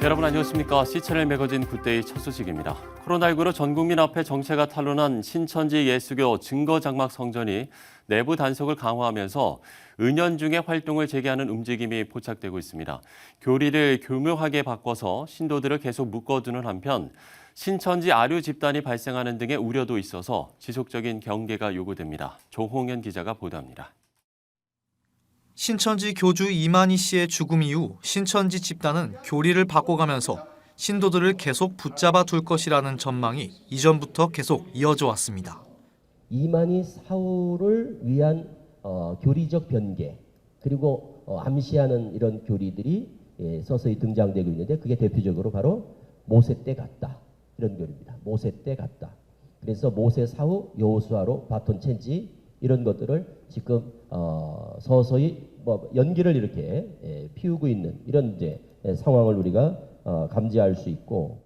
여러분 안녕하십니까? C채널 매거진 굿데이 첫 소식입니다. 코로나19로 전 국민 앞에 정체가 탄로난 신천지 예수교 증거장막 성전이 내부 단속을 강화하면서 은연중에 활동을 재개하는 움직임이 포착되고 있습니다. 교리를 교묘하게 바꿔서 신도들을 계속 묶어두는 한편 신천지 아류 집단이 발생하는 등의 우려도 있어서 지속적인 경계가 요구됩니다. 조홍현 기자가 보도합니다. 신천지 교주 이만희 씨의 죽음 이후 신천지 집단은 교리를 바꿔가면서 신도들을 계속 붙잡아 둘 것이라는 전망이 이전부터 계속 이어져 왔습니다. 이만희 사후를 위한 교리적 변개 그리고 암시하는 이런 교리들이 서서히 등장되고 있는데 그게 대표적으로 바로 모세 때 같다 이런 교리입니다. 모세 때 같다. 그래서 모세 사후 여호수아로 바톤 체인지 이런 것들을 지금 서서히 연기를 이렇게 피우고 있는 이런 이제 상황을 우리가 감지할 수 있고.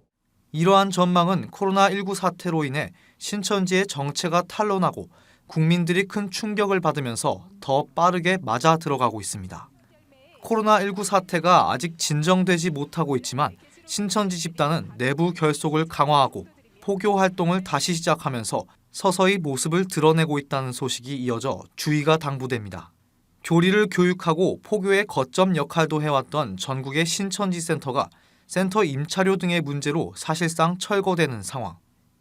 이러한 전망은 코로나19 사태로 인해 신천지의 정체가 탄로나고 국민들이 큰 충격을 받으면서 더 빠르게 맞아 들어가고 있습니다. 코로나19 사태가 아직 진정되지 못하고 있지만 신천지 집단은 내부 결속을 강화하고 포교 활동을 다시 시작하면서 서서히 모습을 드러내고 있다는 소식이 이어져 주의가 당부됩니다. 교리를 교육하고 포교의 거점 역할도 해왔던 전국의 신천지 센터가 센터 임차료 등의 문제로 사실상 철거되는 상황.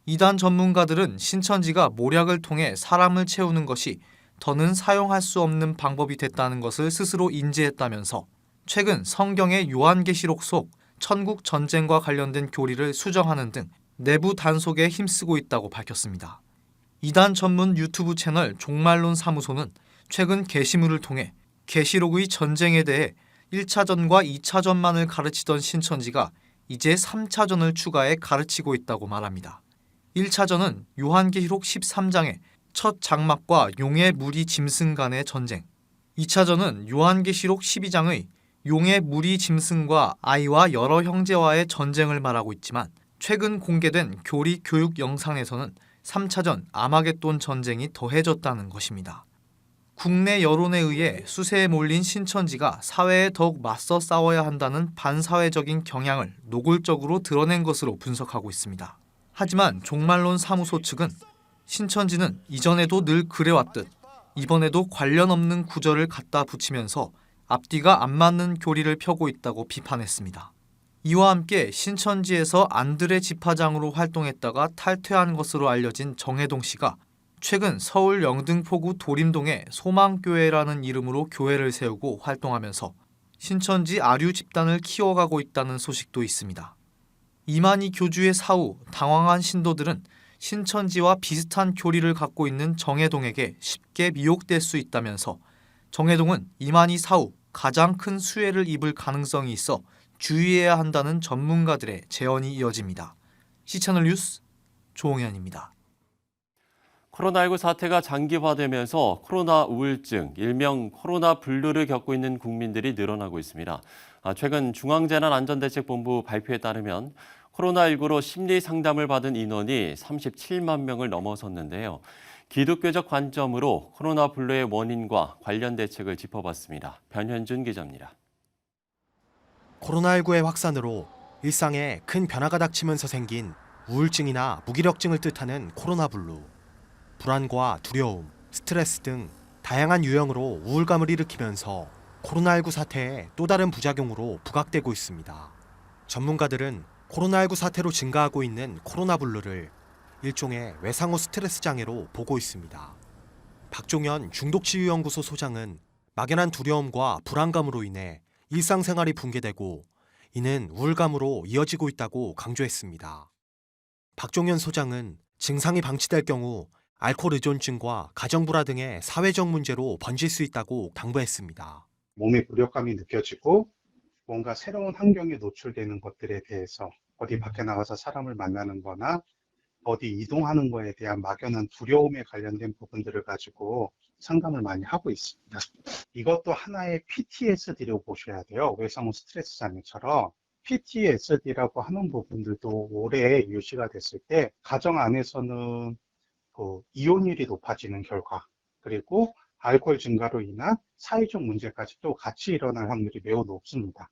이단 전문가들은 신천지가 모략을 통해 사람을 채우는 것이 더는 사용할 수 없는 방법이 됐다는 것을 스스로 인지했다면서 최근 성경의 요한계시록 속 천국 전쟁과 관련된 교리를 수정하는 등 내부 단속에 힘쓰고 있다고 밝혔습니다. 이단 전문 유튜브 채널 종말론 사무소는 최근 게시물을 통해 계시록의 전쟁에 대해 1차전과 2차전만을 가르치던 신천지가 이제 3차전을 추가해 가르치고 있다고 말합니다. 1차전은 요한계시록 13장의 첫 장막과 용의 무리 짐승 간의 전쟁, 2차전은 요한계시록 12장의 용의 무리 짐승과 아이와 여러 형제와의 전쟁을 말하고 있지만 최근 공개된 교리 교육 영상에서는 3차전 아마겟돈 전쟁이 더해졌다는 것입니다. 국내 여론에 의해 수세에 몰린 신천지가 사회에 더욱 맞서 싸워야 한다는 반사회적인 경향을 노골적으로 드러낸 것으로 분석하고 있습니다. 하지만 종말론 사무소 측은 신천지는 이전에도 늘 그래왔듯 이번에도 관련 없는 구절을 갖다 붙이면서 앞뒤가 안 맞는 교리를 펴고 있다고 비판했습니다. 이와 함께 신천지에서 안드레 집화장으로 활동했다가 탈퇴한 것으로 알려진 정혜동 씨가 최근 서울 영등포구 도림동에 소망교회라는 이름으로 교회를 세우고 활동하면서 신천지 아류 집단을 키워가고 있다는 소식도 있습니다. 이만희 교주의 사후 당황한 신도들은 신천지와 비슷한 교리를 갖고 있는 정혜동에게 쉽게 미혹될 수 있다면서 정혜동은 이만희 사후 가장 큰 수혜를 입을 가능성이 있어 주의해야 한다는 전문가들의 제언이 이어집니다. C채널 뉴스 조홍현입니다. 코로나19 사태가 장기화되면서 코로나 우울증, 일명 코로나 블루를 겪고 있는 국민들이 늘어나고 있습니다. 최근 중앙재난안전대책본부 발표에 따르면 코로나19로 심리 상담을 받은 인원이 37만 명을 넘어섰는데요. 기독교적 관점으로 코로나 블루의 원인과 관련 대책을 짚어봤습니다. 변현준 기자입니다. 코로나19의 확산으로 일상에 큰 변화가 닥치면서 생긴 우울증이나 무기력증을 뜻하는 코로나 블루. 불안과 두려움, 스트레스 등 다양한 유형으로 우울감을 일으키면서 코로나19 사태의 또 다른 부작용으로 부각되고 있습니다. 전문가들은 코로나19 사태로 증가하고 있는 코로나 블루를 일종의 외상후 스트레스 장애로 보고 있습니다. 박종현 중독치유연구소 소장은 막연한 두려움과 불안감으로 인해 일상생활이 붕괴되고 이는 우울감으로 이어지고 있다고 강조했습니다. 박종현 소장은 증상이 방치될 경우 알코올 의존증과 가정불화 등의 사회적 문제로 번질 수 있다고 당부했습니다. 몸의 무력감이 느껴지고 뭔가 새로운 환경에 노출되는 것들에 대해서 어디 밖에 나가서 사람을 만나는 거나 어디 이동하는 거에 대한 막연한 두려움에 관련된 부분들을 가지고 상담을 많이 하고 있습니다. 이것도 하나의 PTSD라고 보셔야 돼요. 외상후 스트레스 장애처럼. PTSD라고 하는 부분들도 오래 유지가 됐을 때 가정 안에서는 이혼율이 높아지는 결과 그리고 알코올 증가로 인한 사회적 문제까지도 같이 일어날 확률이 매우 높습니다.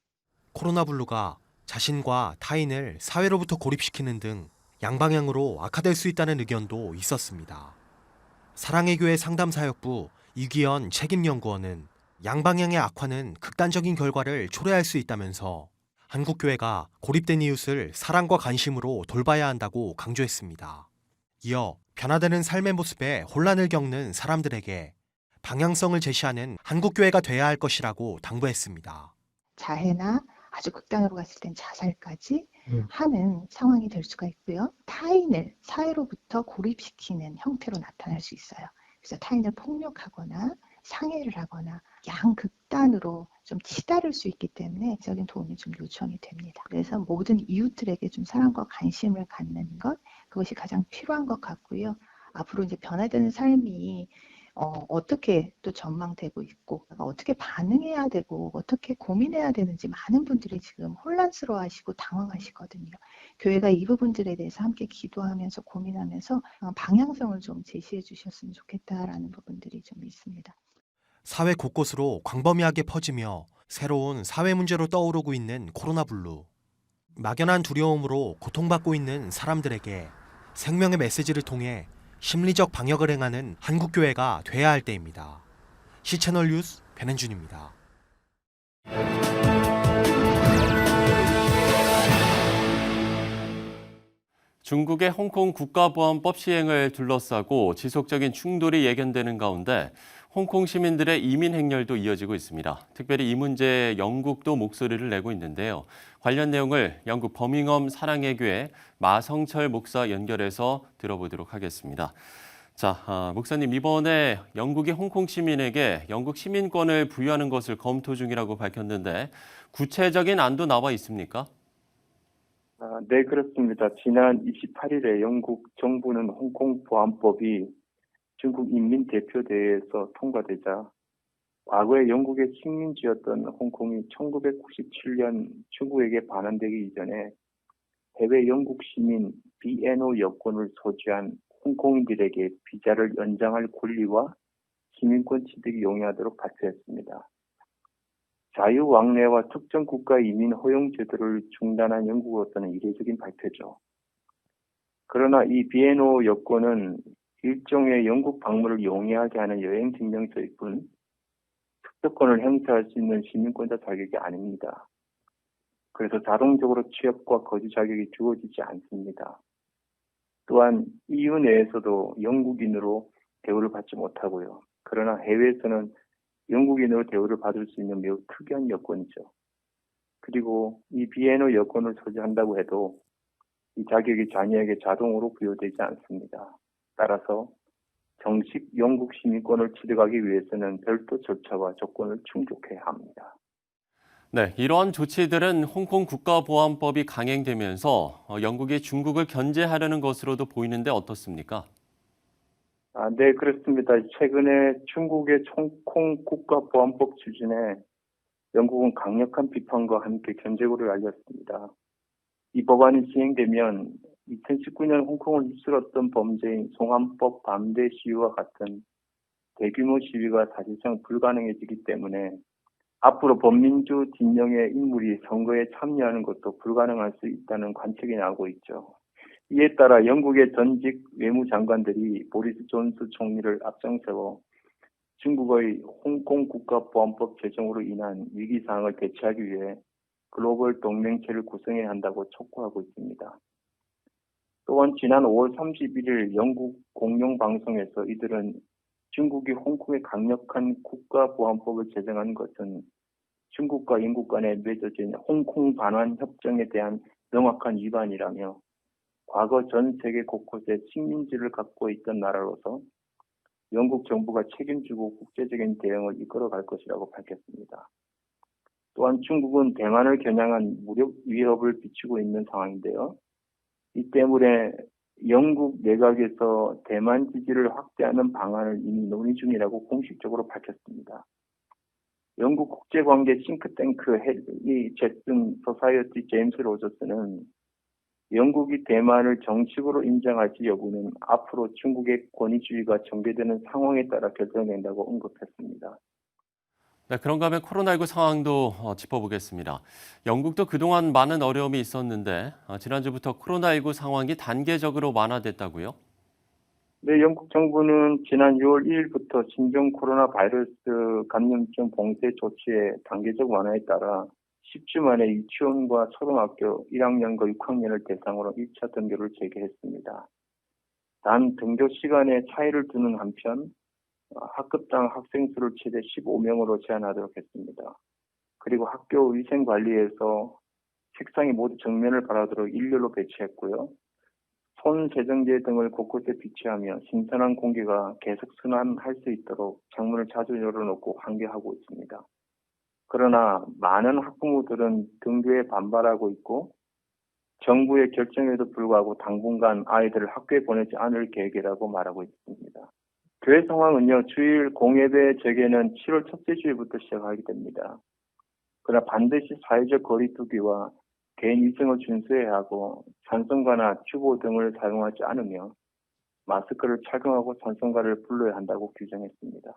코로나 블루가 자신과 타인을 사회로부터 고립시키는 등 양방향으로 악화될 수 있다는 의견도 있었습니다. 사랑의 교회 상담사역부 이기현 책임연구원은 양방향의 악화는 극단적인 결과를 초래할 수 있다면서 한국교회가 고립된 이웃을 사랑과 관심으로 돌봐야 한다고 강조했습니다. 이어 변화되는 삶의 모습에 혼란을 겪는 사람들에게 방향성을 제시하는 한국교회가 돼야 할 것이라고 당부했습니다. 자해나 아주 극단으로 갔을 땐 자살까지 하는 상황이 될 수가 있고요. 타인을 사회로부터 고립시키는 형태로 나타날 수 있어요. 그래서 타인을 폭력하거나 상해를 하거나 양극단으로 좀 치달을 수 있기 때문에 적인 도움이 좀 요청이 됩니다. 그래서 모든 이웃들에게 좀 사랑과 관심을 갖는 것, 그것이 가장 필요한 것 같고요. 앞으로 이제 변화되는 삶이 어떻게 또 전망되고 있고 어떻게 반응해야 되고 어떻게 고민해야 되는지 많은 분들이 지금 혼란스러워하시고 당황하시거든요. 교회가 이 부분들에 대해서 함께 기도하면서 고민하면서 방향성을 좀 제시해 주셨으면 좋겠다라는 부분들이 좀 있습니다. 사회 곳곳으로 광범위하게 퍼지며 새로운 사회 문제로 떠오르고 있는 코로나 블루. 막연한 두려움으로 고통받고 있는 사람들에게 생명의 메시지를 통해 심리적 방역을 행하는 한국교회가 돼야 할 때입니다. 시채널 뉴스 변현준입니다. 중국의 홍콩 국가보안법 시행을 둘러싸고 지속적인 충돌이 예견되는 가운데 홍콩 시민들의 이민 행렬도 이어지고 있습니다. 특별히 이 문제에 영국도 목소리를 내고 있는데요. 관련 내용을 영국 버밍엄 사랑의 교회 마성철 목사 연결해서 들어보도록 하겠습니다. 자, 목사님, 이번에 영국이 홍콩 시민에게 영국 시민권을 부여하는 것을 검토 중이라고 밝혔는데 구체적인 안도 나와 있습니까? 네, 그렇습니다. 지난 28일에 영국 정부는 홍콩 보안법이 중국 인민대표대회에서 통과되자 과거에 영국의 식민지였던 홍콩이 1997년 중국에게 반환되기 이전에 해외 영국 시민 BNO 여권을 소지한 홍콩인들에게 비자를 연장할 권리와 시민권 취득이 용이하도록 발표했습니다. 자유왕래와 특정 국가 이민 허용 제도를 중단한 영국으로서는 이례적인 발표죠. 그러나 이 BNO 여권은 일종의 영국 방문을 용이하게 하는 여행 증명서일 뿐 특별권을 행사할 수 있는 시민권자 자격이 아닙니다. 그래서 자동적으로 취업과 거주 자격이 주어지지 않습니다. 또한 EU 내에서도 영국인으로 대우를 받지 못하고요. 그러나 해외에서는 영국인으로 대우를 받을 수 있는 매우 특이한 여건이죠. 그리고 이 BNO 여권을 소지한다고 해도 이 자격이 자녀에게 자동으로 부여되지 않습니다. 따라서 정식 영국 시민권을 취득하기 위해서는 별도 절차와 조건을 충족해야 합니다. 네, 이러한 조치들은 홍콩 국가보안법이 강행되면서 영국이 중국을 견제하려는 것으로도 보이는데 어떻습니까? 네, 그렇습니다. 최근에 중국의 홍콩 국가보안법 추진에 영국은 강력한 비판과 함께 견제구를 알렸습니다. 이 법안이 시행되면 2019년 홍콩을 휩쓸었던 범죄인 송환법 반대 시위와 같은 대규모 시위가 사실상 불가능해지기 때문에 앞으로 범민주 진영의 인물이 선거에 참여하는 것도 불가능할 수 있다는 관측이 나오고 있죠. 이에 따라 영국의 전직 외무장관들이 보리스 존스 총리를 앞장세워 중국의 홍콩 국가보안법 제정으로 인한 위기상황을 대처하기 위해 글로벌 동맹체를 구성해야 한다고 촉구하고 있습니다. 또한 지난 5월 31일 영국 공영방송에서 이들은 중국이 홍콩에 강력한 국가보안법을 제정한 것은 중국과 영국 간에 맺어진 홍콩 반환 협정에 대한 명확한 위반이라며 과거 전 세계 곳곳에 식민지를 갖고 있던 나라로서 영국 정부가 책임지고 국제적인 대응을 이끌어갈 것이라고 밝혔습니다. 또한 중국은 대만을 겨냥한 무력 위협을 비추고 있는 상황인데요. 이 때문에 영국 내각에서 대만 지지를 확대하는 방안을 이미 논의 중이라고 공식적으로 밝혔습니다. 영국 국제관계 싱크탱크 헨리 제슨 소사이어티 제임스 로저스는 영국이 대만을 정식으로 인정할지 여부는 앞으로 중국의 권위주의가 전개되는 상황에 따라 결정된다고 언급했습니다. 네, 그런가 하면 코로나19 상황도 짚어보겠습니다. 영국도 그동안 많은 어려움이 있었는데 지난주부터 코로나19 상황이 단계적으로 완화됐다고요? 네, 영국 정부는 지난 6월 2일부터 신종 코로나 바이러스 감염증 봉쇄 조치의 단계적 완화에 따라 10주 만에 유치원과 초등학교 1학년과 6학년을 대상으로 1차 등교를 재개했습니다. 단 등교 시간에 차이를 두는 한편 학급당 학생 수를 최대 15명으로 제한하도록 했습니다. 그리고 학교 위생 관리에서 책상이 모두 정면을 바라보도록 일렬로 배치했고요. 손 세정제 등을 곳곳에 비치하며 신선한 공기가 계속 순환할 수 있도록 창문을 자주 열어놓고 환기하고 있습니다. 그러나 많은 학부모들은 등교에 반발하고 있고 정부의 결정에도 불구하고 당분간 아이들을 학교에 보내지 않을 계획이라고 말하고 있습니다. 교회 상황은요, 주일 공예배 재개는 7월 첫째 주일부터 시작하게 됩니다. 그러나 반드시 사회적 거리두기와 개인 위생을 준수해야 하고 찬송가나 튜브 등을 사용하지 않으며 마스크를 착용하고 찬송가를 불러야 한다고 규정했습니다.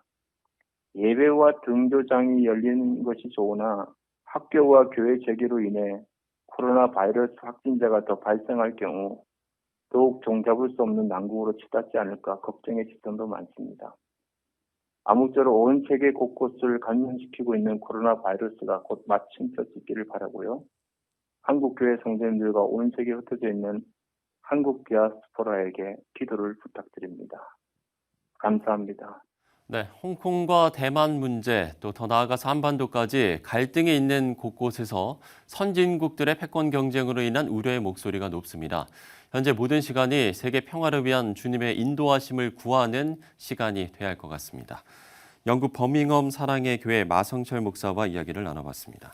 예배와 등교장이 열리는 것이 좋으나 학교와 교회 재개로 인해 코로나 바이러스 확진자가 더 발생할 경우 더욱 종잡을 수 없는 난국으로 치닫지 않을까 걱정의 시선도 많습니다. 아무쪼록 온 세계 곳곳을 감염시키고 있는 코로나 바이러스가 곧 마침표 찍기를 바라고요. 한국 교회 성도님들과 온 세계에 흩어져 있는 한국 디아스포라에게 기도를 부탁드립니다. 감사합니다. 네, 홍콩과 대만 문제, 또 더 나아가서 한반도까지 갈등이 있는 곳곳에서 선진국들의 패권 경쟁으로 인한 우려의 목소리가 높습니다. 현재 모든 시간이 세계 평화를 위한 주님의 인도하심을 구하는 시간이 돼야 할 것 같습니다. 영국 버밍엄 사랑의 교회 마성철 목사와 이야기를 나눠봤습니다.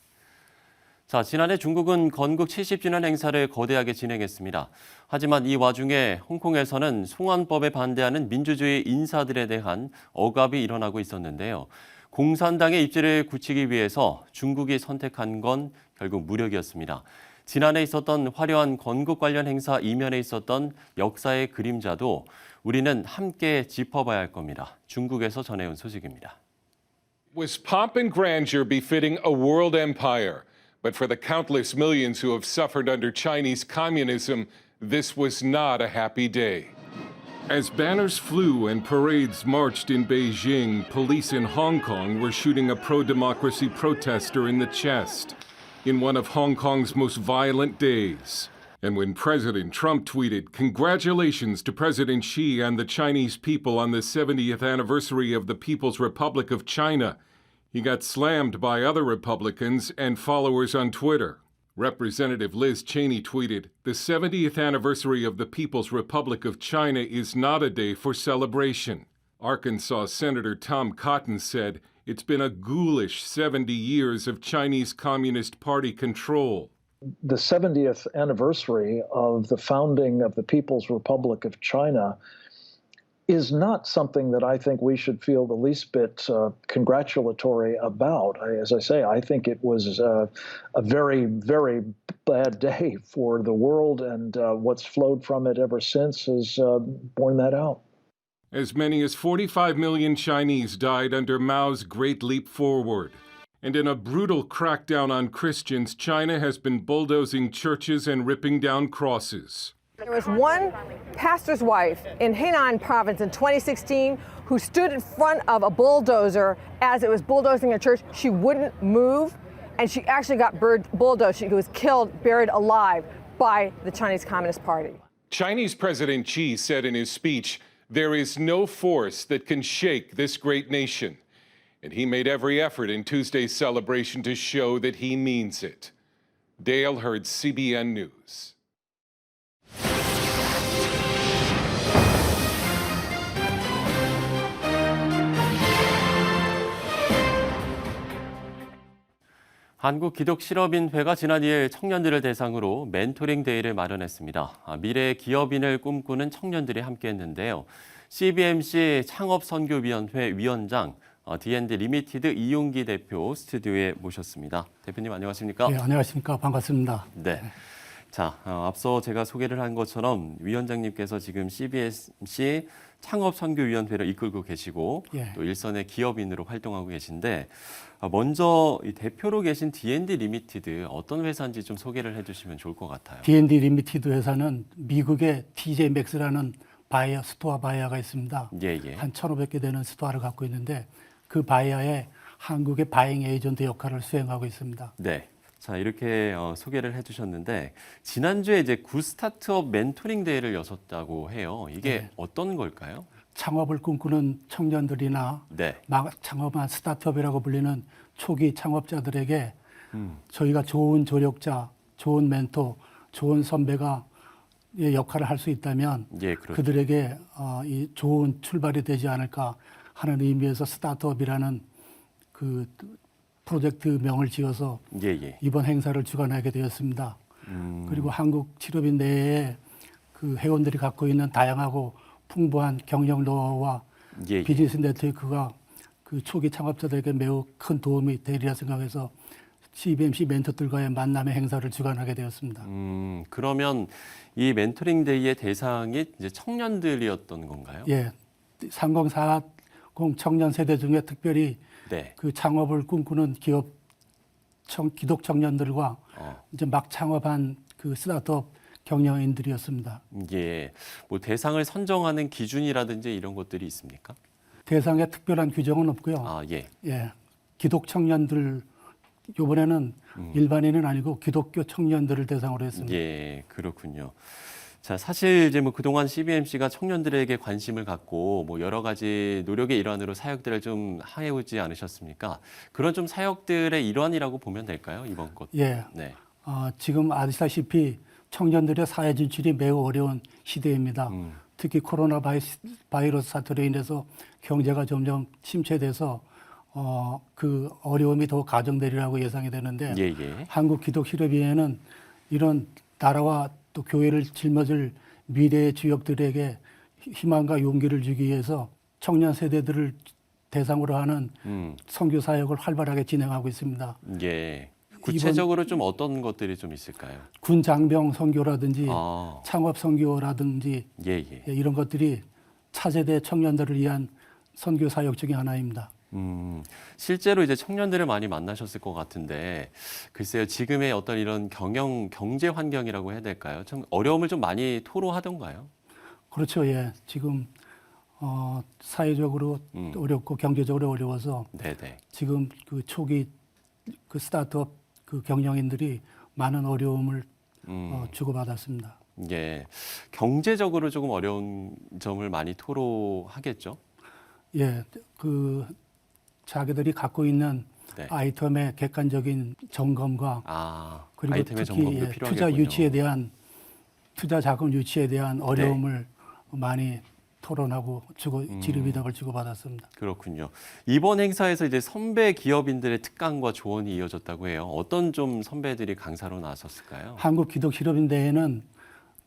자, 지난해 중국은 건국 70주년 행사를 거대하게 진행했습니다. 하지만 이 와중에 홍콩에서는 송환법에 반대하는 민주주의 인사들에 대한 억압이 일어나고 있었는데요. 공산당의 입지를 굳히기 위해서 중국이 선택한 건 결국 무력이었습니다. 지난해 있었던 화려한 건국 관련 행사 이면에 있었던 역사의 그림자도 우리는 함께 짚어봐야 할 겁니다. 중국에서 전해온 소식입니다. Was pomp and grandeur befitting a world empire? But for the countless millions who have suffered under Chinese communism, this was not a happy day. As banners flew and parades marched in Beijing, police in Hong Kong were shooting a pro-democracy protester in the chest in one of Hong Kong's most violent days. And when President Trump tweeted, "Congratulations to President Xi and the Chinese people on the 70th anniversary of the People's Republic of China," he got slammed by other Republicans and followers on Twitter. Representative Liz Cheney tweeted, "The 70th anniversary of the People's Republic of China is not a day for celebration." Arkansas Senator Tom Cotton said, "It's been a ghoulish 70 years of Chinese Communist Party control." The 70th anniversary of the founding of the People's Republic of China is not something that I think we should feel the least bit congratulatory about. As I say, I think it was a very, very bad day for the world, and what's flowed from it ever since has borne that out. As many as 45 million Chinese died under Mao's Great Leap Forward. And in a brutal crackdown on Christians, China has been bulldozing churches and ripping down crosses. There was one pastor's wife in Henan province in 2016 who stood in front of a bulldozer as it was bulldozing a church. She wouldn't move, and she actually got bulldozed. She was killed, buried alive by the Chinese Communist Party. Chinese President Xi said in his speech, "There is no force that can shake this great nation." And he made every effort in Tuesday's celebration to show that he means it. Dale Hurd, CBN News. 한국기독실업인회가 지난 2일 청년들을 대상으로 멘토링 데이를 마련했습니다. 미래의 기업인을 꿈꾸는 청년들이 함께했는데요. CBMC 창업선교위원회 위원장 D&D 리미티드 이용기 대표 스튜디오에 모셨습니다. 대표님 안녕하십니까? 네, 안녕하십니까? 반갑습니다. 네. 자, 앞서 제가 소개를 한 것처럼 위원장님께서 지금 CBMC 창업선교위원회를 이끌고 계시고 예. 또 일선의 기업인으로 활동하고 계신데 먼저 이 대표로 계신 D&D 리미티드 어떤 회사인지 좀 소개를 해주시면 좋을 것 같아요. D&D 리미티드 회사는 미국의 TJ 맥스라는 바이어 스토어 바이어가 있습니다. 예, 예. 한 1,500개 되는 스토어를 갖고 있는데 그 바이어에 한국의 바잉 에이전트 역할을 수행하고 있습니다. 네. 자, 이렇게 소개를 해주셨는데 지난주에 이제 굿스타트업 멘토링 대회를 여셨다고 해요. 이게 네. 어떤 걸까요? 창업을 꿈꾸는 청년들이나 네. 막 창업한 스타트업이라고 불리는 초기 창업자들에게 음. 저희가 좋은 조력자, 좋은 멘토, 좋은 선배가 의 역할을 할 수 있다면 예, 그렇죠. 그들에게 이 좋은 출발이 되지 않을까 하는 의미에서 스타트업이라는 그 프로젝트 명을 지어서 예, 예. 이번 행사를 주관하게 되었습니다. 그리고 한국 치료빈 내에 그 회원들이 갖고 있는 다양하고 풍부한 경영 노하우와 예, 예. 비즈니스 네트워크가 그 초기 창업자들에게 매우 큰 도움이 되리라 생각해서 CBMC 멘토들과의 만남의 행사를 주관하게 되었습니다. 그러면 이 멘토링 데이의 대상이 이제 청년들이었던 건가요? 예, 3040 청년 세대 중에 특별히 네. 그 창업을 꿈꾸는 기독 청년들과 이제 막 창업한 그 스타트업 경영인들이었습니다. 예. 뭐 대상을 선정하는 기준이라든지 이런 것들이 있습니까? 대상에 특별한 규정은 없고요. 아, 예. 예, 기독 청년들 이번에는 일반인은 아니고 기독교 청년들을 대상으로 했습니다. 예, 그렇군요. 자, 사실 이제 뭐 그동안 CBMC가 청년들에게 관심을 갖고 뭐 여러 가지 노력의 일환으로 사역들을 좀 해오지 않으셨습니까? 그런 좀 사역들의 일환이라고 보면 될까요? 이번 것. 예, 네. 지금 아시다시피 청년들의 사회 진출이 매우 어려운 시대입니다. 특히 코로나 바이러스 사태로 인해서 경제가 점점 침체돼서 그 어려움이 더 가중되리라고 예상이 되는데 예, 예. 한국 기독힐업위원회는 이런 나라와 또 교회를 짊어질 미래의 주역들에게 희망과 용기를 주기 위해서 청년 세대들을 대상으로 하는 선교 사역을 활발하게 진행하고 있습니다. 예. 구체적으로 좀 어떤 것들이 좀 있을까요? 군 장병 선교라든지 아, 창업 선교라든지 예, 예. 이런 것들이 차세대 청년들을 위한 선교 사역 중에 하나입니다. 실제로 이제 청년들을 많이 만나셨을 것 같은데, 글쎄요, 지금의 어떤 이런 경제 환경이라고 해야 될까요? 참 어려움을 좀 많이 토로하던가요? 그렇죠. 예. 지금 사회적으로 어렵고 경제적으로 어려워서 네네. 지금 그 초기 그 스타트업 그 경영인들이 많은 어려움을 주고받았습니다. 예. 경제적으로 조금 어려운 점을 많이 토로하겠죠? 예. 그 자기들이 갖고 있는 네. 아이템의 객관적인 점검과 그리고 아이템의 특히 점검도 필요하겠군요. 투자 유치에 대한 투자 자금 유치에 대한 어려움을 많이 토론하고 지르비덕을 주고받았습니다. 그렇군요. 이번 행사에서 이제 선배 기업인들의 특강과 조언이 이어졌다고 해요. 어떤 좀 선배들이 강사로 나섰을까요? 한국 기독 실업인 대회는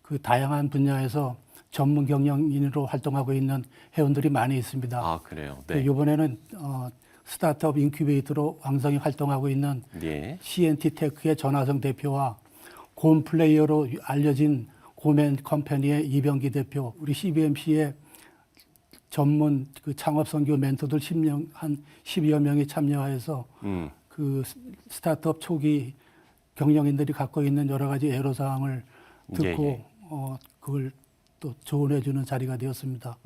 그 다양한 분야에서 전문 경영인으로 활동하고 있는 회원들이 많이 있습니다. 아, 그래요. 네. 이번에는 스타트업 인큐베이터로 왕성히 활동하고 있는 예. CNT 테크의 전하성 대표와 곰 플레이어로 알려진 곰앤 컴퍼니의 이병기 대표, 우리 CBMC의 전문 그 창업 선교 멘토들 한 10여 명이 참여해서 그 스타트업 초기 경영인들이 갖고 있는 여러 가지 애로사항을 듣고 그걸 또 조언해주는 자리가 되었습니다.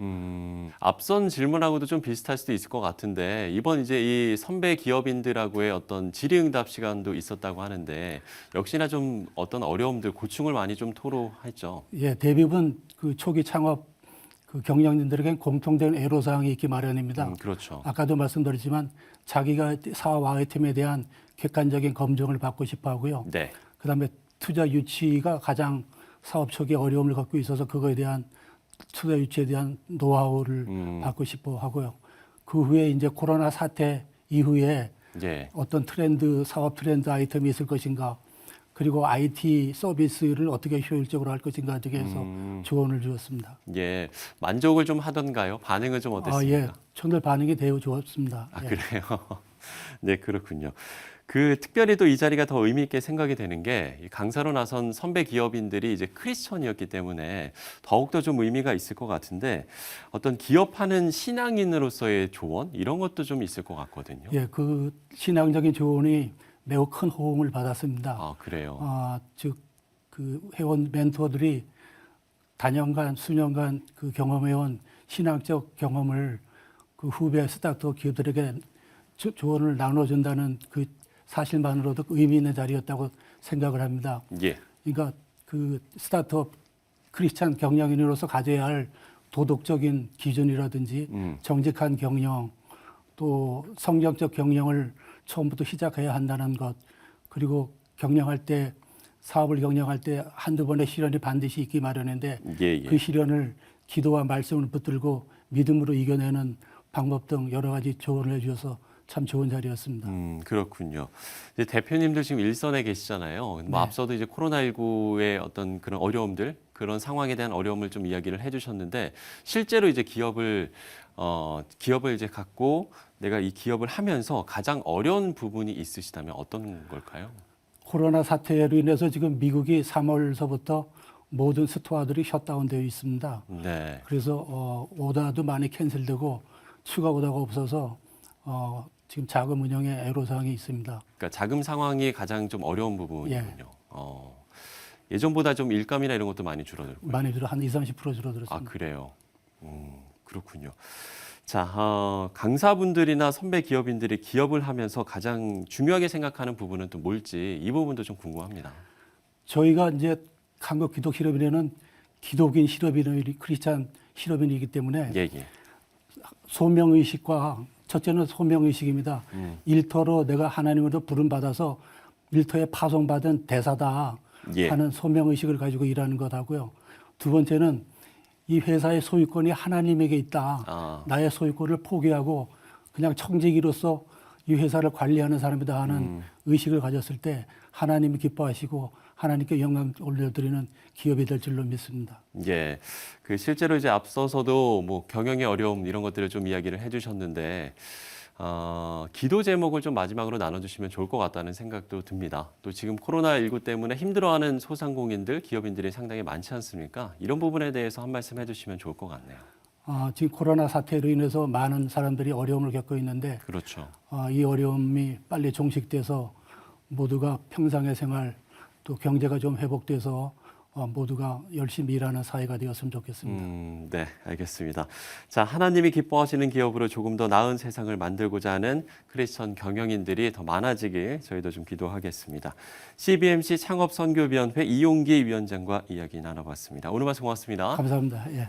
앞선 질문하고도 좀 비슷할 수도 있을 것 같은데 이번 이제 이 선배 기업인들하고의 어떤 질의응답 시간도 있었다고 하는데 역시나 좀 어떤 어려움들, 고충을 많이 좀 토로했죠. 예, 대부분 그 초기 창업 그 경영진들에겐 공통된 애로사항이 있기 마련입니다. 그렇죠. 아까도 말씀드렸지만 자기가 사업 아이템에 대한 객관적인 검증을 받고 싶어 하고요. 네. 그다음에 투자 유치가 가장 사업 초기에 어려움을 갖고 있어서 그거에 대한 투자 유치에 대한 노하우를 받고 싶어 하고요. 그 후에 이제 코로나 사태 이후에 어떤 트렌드, 사업 트렌드 아이템이 있을 것인가, 그리고 IT 서비스를 어떻게 효율적으로 할 것인가 등에서 조언을 주었습니다. 예, 만족을 좀 하던가요? 반응은 좀 어땠습니까? 예, 청년 반응이 매우 좋았습니다. 그래요? 네, 그렇군요. 특별히 또 이 자리가 더 의미 있게 생각이 되는 게 이 강사로 나선 선배 기업인들이 이제 크리스천이었기 때문에 더욱더 좀 의미가 있을 것 같은데 어떤 기업하는 신앙인으로서의 조언 이런 것도 좀 있을 것 같거든요. 예, 그 신앙적인 조언이 매우 큰 호응을 받았습니다. 아, 그래요. 즉, 그 회원 멘토들이 단연간, 수년간 그 경험해온 신앙적 경험을 그 후배 스타트업 기업들에게 조언을 나눠준다는 그 사실만으로도 의미 있는 자리였다고 생각을 합니다. 예. 그러니까 그 스타트업 크리스찬 경영인으로서 가져야 할 도덕적인 기준이라든지 정직한 경영, 또 성경적 경영을 처음부터 시작해야 한다는 것, 그리고 경영할 때 사업을 경영할 때 한두 번의 시련이 반드시 있기 마련인데 그 시련을 기도와 말씀을 붙들고 믿음으로 이겨내는 방법 등 여러 가지 조언을 해주셔서 참 좋은 자리였습니다. 그렇군요. 이제 대표님들 지금 일선에 계시잖아요. 네. 앞서도 이제 코로나19의 어떤 그런 어려움들, 그런 상황에 대한 어려움을 좀 이야기를 해주셨는데 실제로 이제 기업을 이제 갖고 내가 이 기업을 하면서 가장 어려운 부분이 있으시다면 어떤 걸까요? 코로나 사태로 인해서 지금 미국이 3월서부터 모든 스토어들이 셧다운되어 있습니다. 네. 그래서 오다도 많이 캔슬되고 추가 오다가 없어서 지금 자금 운영에 애로사항이 있습니다. 그러니까 자금 상황이 가장 좀 어려운 부분이군요. 예전보다 좀 일감이나 이런 것도 많이 줄어들고. 많이 한 20-30% 줄어들었습니다. 아, 그래요. 그렇군요. 자, 강사분들이나 선배 기업인들이 기업을 하면서 가장 중요하게 생각하는 부분은 또 뭘지 이 부분도 좀 궁금합니다. 저희가 이제 한국 기독 실업인회는 기독인 실업인의 크리스찬 실업인이기 때문에 소명의식과 첫째는 소명의식입니다. 일터로 내가 하나님으로 부름받아서 일터에 파송받은 대사다 하는 소명의식을 가지고 일하는 것 하고요. 두 번째는 이 회사의 소유권이 하나님에게 있다. 나의 소유권을 포기하고 그냥 청지기로서 이 회사를 관리하는 사람이다 하는 의식을 가졌을 때 하나님이 기뻐하시고 하나님께 영광 올려드리는 기업이 될 줄로 믿습니다. 예, 실제로 이제 앞서서도 뭐 경영의 어려움 이런 것들을 좀 이야기를 해주셨는데 기도 제목을 좀 마지막으로 나눠주시면 좋을 것 같다는 생각도 듭니다. 또 지금 코로나19 때문에 힘들어하는 소상공인들, 기업인들이 상당히 많지 않습니까? 이런 부분에 대해서 한 말씀 해주시면 좋을 것 같네요. 지금 코로나 사태로 인해서 많은 사람들이 어려움을 겪고 있는데 그렇죠. 이 어려움이 빨리 종식돼서 모두가 평상의 생활 또 경제가 좀 회복돼서 모두가 열심히 일하는 사회가 되었으면 좋겠습니다. 네, 알겠습니다. 자, 하나님이 기뻐하시는 기업으로 조금 더 나은 세상을 만들고자 하는 크리스천 경영인들이 더 많아지길 저희도 좀 기도하겠습니다. CBMC 창업선교위원회 이용기 위원장과 이야기 나눠봤습니다. 오늘 말씀 고맙습니다. 감사합니다. 예.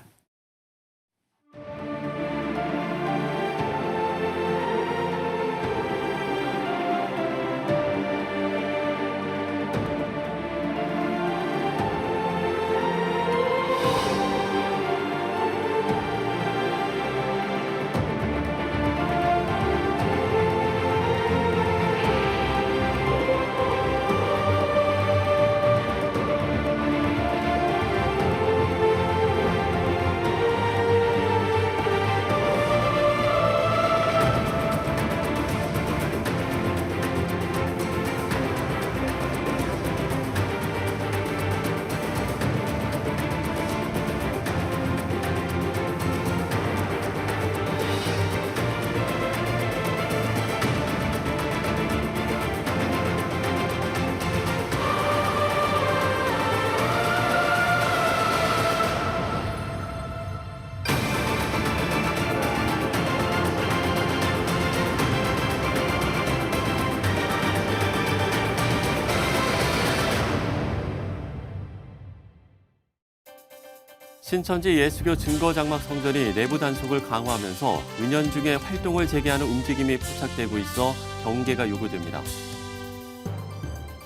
신천지 예수교 증거장막 성전이 내부 단속을 강화하면서 은연중에 활동을 재개하는 움직임이 포착되고 있어 경계가 요구됩니다.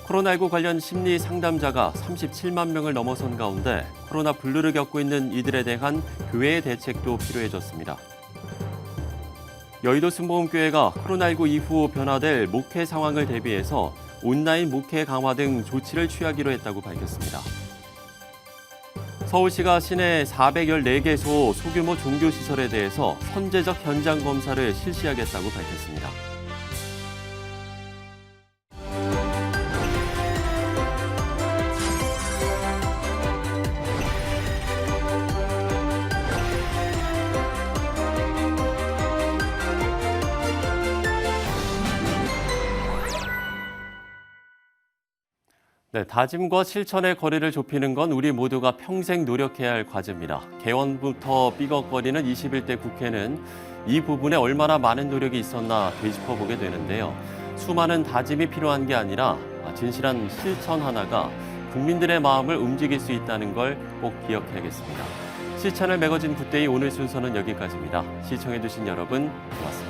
코로나19 관련 심리 상담자가 37만 명을 넘어선 가운데 코로나 분류를 겪고 있는 이들에 대한 교회의 대책도 필요해졌습니다. 여의도 순복음교회가 코로나19 이후 변화될 목회 상황을 대비해서 온라인 목회 강화 등 조치를 취하기로 했다고 밝혔습니다. 서울시가 시내 414개소 소규모 종교시설에 대해서 선제적 현장 검사를 실시하겠다고 밝혔습니다. 네, 다짐과 실천의 거리를 좁히는 건 우리 모두가 평생 노력해야 할 과제입니다. 개원부터 삐걱거리는 21대 국회는 이 부분에 얼마나 많은 노력이 있었나 되짚어보게 되는데요. 수많은 다짐이 필요한 게 아니라 진실한 실천 하나가 국민들의 마음을 움직일 수 있다는 걸 꼭 기억해야겠습니다. 시천을 매거진 굿데이 오늘 순서는 여기까지입니다. 시청해주신 여러분 고맙습니다.